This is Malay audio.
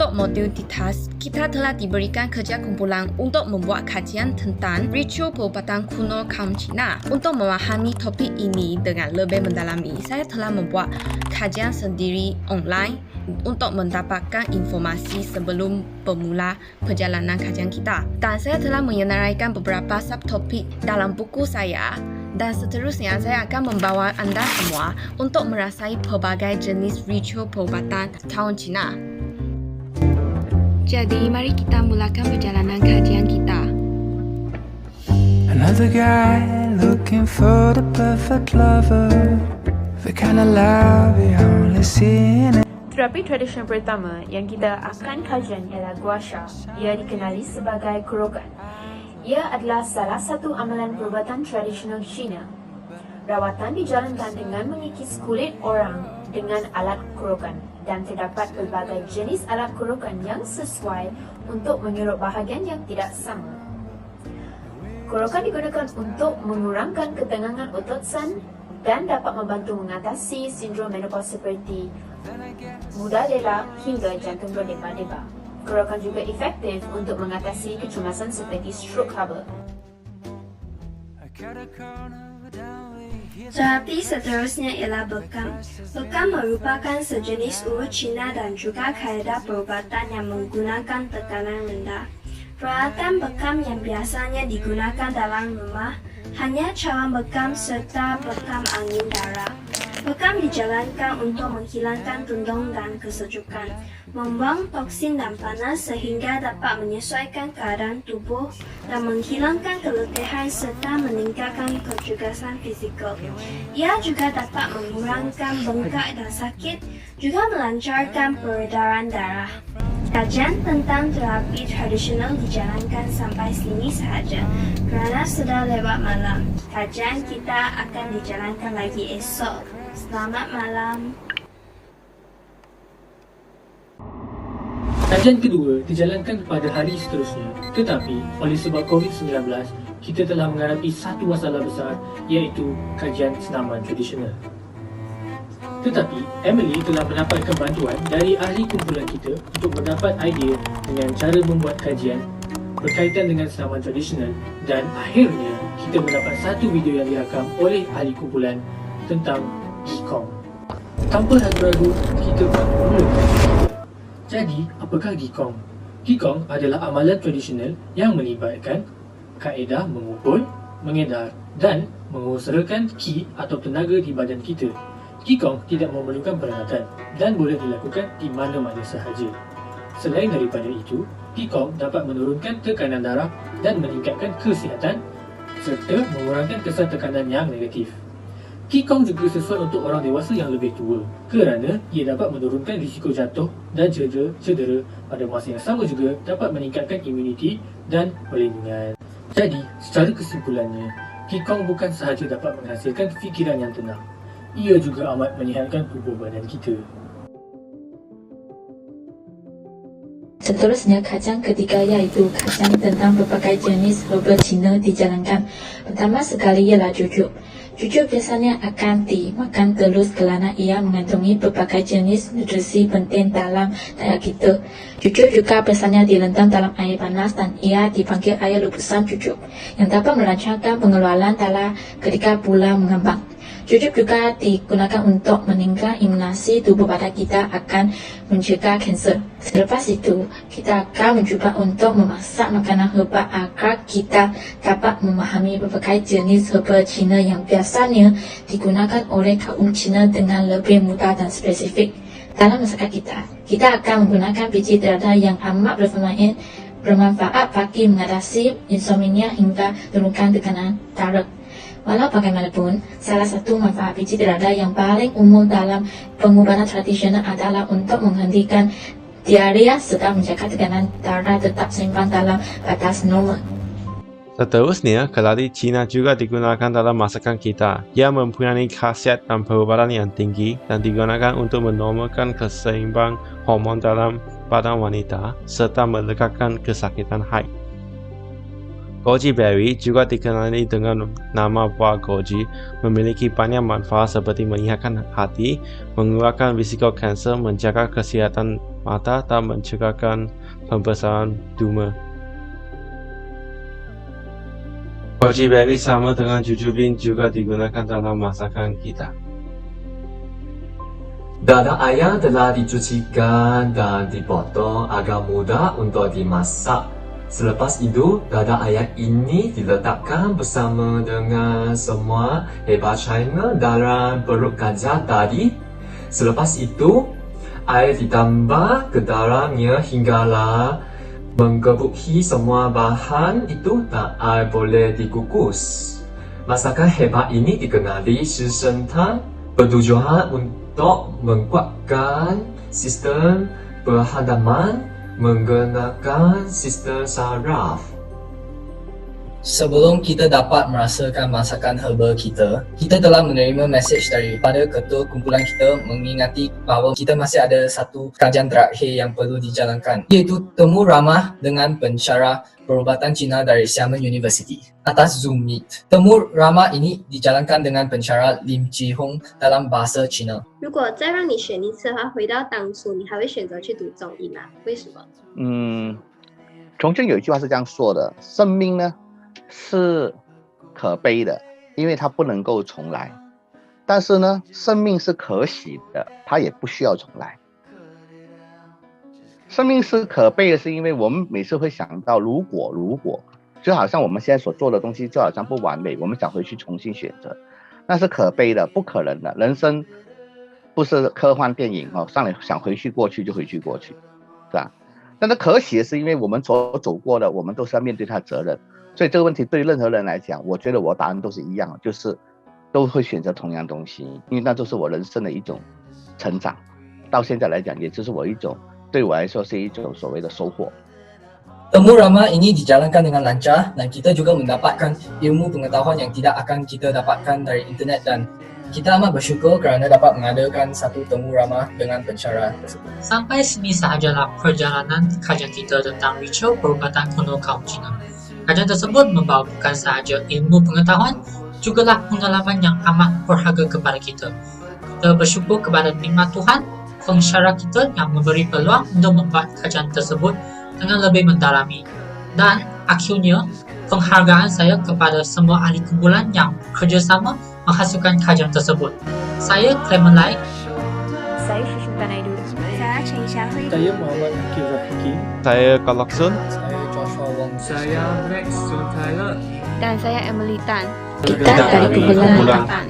Untuk modul di tas, kita telah diberikan kerja kumpulan untuk membuat kajian tentang ritual perubatan kuno kaum Cina. Untuk memahami topik ini dengan lebih mendalami, saya telah membuat kajian sendiri online untuk mendapatkan informasi sebelum bermula perjalanan kajian kita. Dan saya telah menyenaraikan beberapa subtopik dalam buku saya. Dan seterusnya, saya akan membawa anda semua untuk merasai pelbagai jenis ritual perubatan kaum Cina. Jadi, mari kita mulakan perjalanan kajian kita. Another guy looking for the perfect lover, the kind of love you only see in it. Terapi tradisional pertama yang kita akan kajian ialah gua sha. Ia dikenali sebagai kurokan. Ia adalah salah satu amalan perubatan tradisional Cina. Rawatan dijalankan dengan mengikis kulit orang dengan alat kurokan dan terdapat pelbagai jenis alat kurokan yang sesuai untuk menyuruh bahagian yang tidak sama. Kurokan digunakan untuk mengurangkan ketegangan otot san dan dapat membantu mengatasi sindrom menopause seperti mudah lelah hingga jantung berdeba-deba. Kurokan juga efektif untuk mengatasi kecemasan seperti stroke haba. Terapi seterusnya ialah bekam. Bekam merupakan sejenis urut Cina dan juga kaedah perubatan yang menggunakan tekanan rendah. Peralatan bekam yang biasanya digunakan dalam rumah hanya cawan bekam serta bekam angin darah. Bekam dijalankan untuk menghilangkan tundung dan kesejukan, membuang toksin dan panas sehingga dapat menyesuaikan keadaan tubuh dan menghilangkan keletihan serta meningkatkan kecergasan fizikal. Ia juga dapat mengurangkan bengkak dan sakit, juga melancarkan peredaran darah. Kajian tentang terapi tradisional dijalankan sampai sini sahaja kerana sudah lewat malam. Kajian kita akan dijalankan lagi esok. Selamat malam. Kajian kedua dijalankan pada hari seterusnya. Tetapi oleh sebab COVID-19, kita telah menghadapi satu masalah besar, iaitu kajian senaman tradisional. Tetapi Emily telah mendapatkan bantuan dari ahli kumpulan kita untuk mendapat idea dengan cara membuat kajian berkaitan dengan senaman tradisional, dan akhirnya kita mendapat satu video yang dirakam oleh ahli kumpulan tentang Qigong. Tanpa ragu-ragu, kita pun mulakan. Jadi, apakah Qigong? Qigong adalah amalan tradisional yang melibatkan kaedah mengumpul, mengedar dan mengusahakan ki atau tenaga di badan kita. Qigong tidak memerlukan peralatan dan boleh dilakukan di mana-mana sahaja. Selain daripada itu, Qigong dapat menurunkan tekanan darah dan meningkatkan kesihatan serta mengurangkan kesan tekanan yang negatif. Qigong juga sesuai untuk orang dewasa yang lebih tua kerana ia dapat menurunkan risiko jatuh dan cedera pada masa yang sama juga dapat meningkatkan imuniti dan perlindungan. Jadi, secara kesimpulannya, Qigong bukan sahaja dapat menghasilkan fikiran yang tenang, ia juga amat menyihatkan tubuh badan kita. Seterusnya, kajian ketiga iaitu kajian tentang berbagai jenis herba Cina dijalankan. Pertama sekali ialah jujuk. Jujuk biasanya akan dimakan terus kerana ia mengandungi berbagai jenis nutrisi penting dalam diet kita. Jujuk juga biasanya direndam dalam air panas dan ia dipanggil air rebusan jujuk yang dapat melancarkan pengeluaran darah ketika bulan mengembang. Jujuk juga digunakan untuk meningkatkan imunasi tubuh badan kita akan mencegah kanser. Selepas itu, kita akan mencuba untuk memasak makanan herba agar kita dapat memahami berbagai jenis herba Cina yang biasanya digunakan oleh kaum Cina dengan lebih mudah dan spesifik. Dalam masakan kita akan menggunakan biji terada yang amat bermanfaat bagi mengatasi insomnia hingga turunkan tekanan darah. Walau bagaimanapun, salah satu manfaat biji terada yang paling umum dalam pengobatan tradisional adalah untuk menghentikan diarrhea serta menjaga tekanan darah tetap seimbang dalam batas normal. Seterusnya, keladi Cina juga digunakan dalam masakan kita. Ia mempunyai khasiat dan perubatan yang tinggi dan digunakan untuk menormalkan keseimbang hormon dalam badan wanita serta meredakan kesakitan haid. Goji berry juga dikenali dengan nama buah goji, memiliki banyak manfaat seperti menyihatkan hati, mengurangkan risiko kanser, menjaga kesihatan mata dan mencegahkan pembesaran tumor. Goji berry sama dengan jujubin juga digunakan dalam masakan kita. Dada ayam telah dicucikan dan dipotong agar mudah untuk dimasak. Selepas itu, dada ayam ini diletakkan bersama dengan semua hebat China dalam perut gajah tadi. Selepas itu, air ditambah ke dalamnya hinggalah menggebuki semua bahan itu dan air boleh dikukus. Masakan hebat ini dikenali sesentan bertujuan untuk menguatkan sistem perhadaman menggunakan sistem saraf. Sebelum kita dapat merasakan masakan herba kita telah menerima mesej daripada ketua kumpulan kita mengingati bahawa kita masih ada satu kajian terakhir yang perlu dijalankan, iaitu temu ramah dengan pensyarah perubatan Cina dari Xiamen University atas Zoom Meet. Temu ramah ini dijalankan dengan pensyarah Lim Jihong dalam bahasa Cina. 如果再让你选一次的话，回到当初，你还会选择去读中医吗？为什么？重庆有一句话是这样说的：生命呢是可悲的，因为它不能够重来；但是呢，生命是可喜的，它也不需要重来。生命是可悲的，是因为我们每次会想到如果，就好像我们现在所做的东西就好像不完美，我们想回去重新选择，那是可悲的，不可能的。人生不是科幻电影哦，上来想回去过去就回去过去，是吧？但是可喜的是，因为我们所走过的，我们都是要面对它的责任。所以这个问题对于任何人来讲，我觉得我答案都是一样的，就是都会选择同样东西，因为那就是我人生的一种成长。到现在来讲，也就是我一种对我来说是一种所谓的收获。 Temu ramah ini dijalankan dengan lancar dan kita juga mendapatkan ilmu pengetahuan yang tidak akan kita dapatkan dari internet, dan kita amat bersyukur kerana dapat mengadakan satu temu ramah dengan pensyarah tersebut. Sampai sini sahajalah perjalanan kajian kita tentang ritual perubatan kuno kaum Cina. Kajian tersebut membawa bukan sahaja ilmu pengetahuan, jugalah pengalaman yang amat berharga kepada kita. Kita bersyukur kepada nikmat Tuhan, pensyarah kita yang memberi peluang untuk membuat kajian tersebut dengan lebih mendalami. Dan akhirnya, penghargaan saya kepada semua ahli kumpulan yang bekerjasama menghasilkan kajian tersebut. Saya Clement Lai. Saya Shushinta Naidu. Saya Cheng Xiahui. Saya Muhammad Akil Rafiki. Saya Kalaksun. Saya Joshua Wong. Saya Max Sun Tyler. Dan saya Emily Tan. Kita dari kumpulan 8.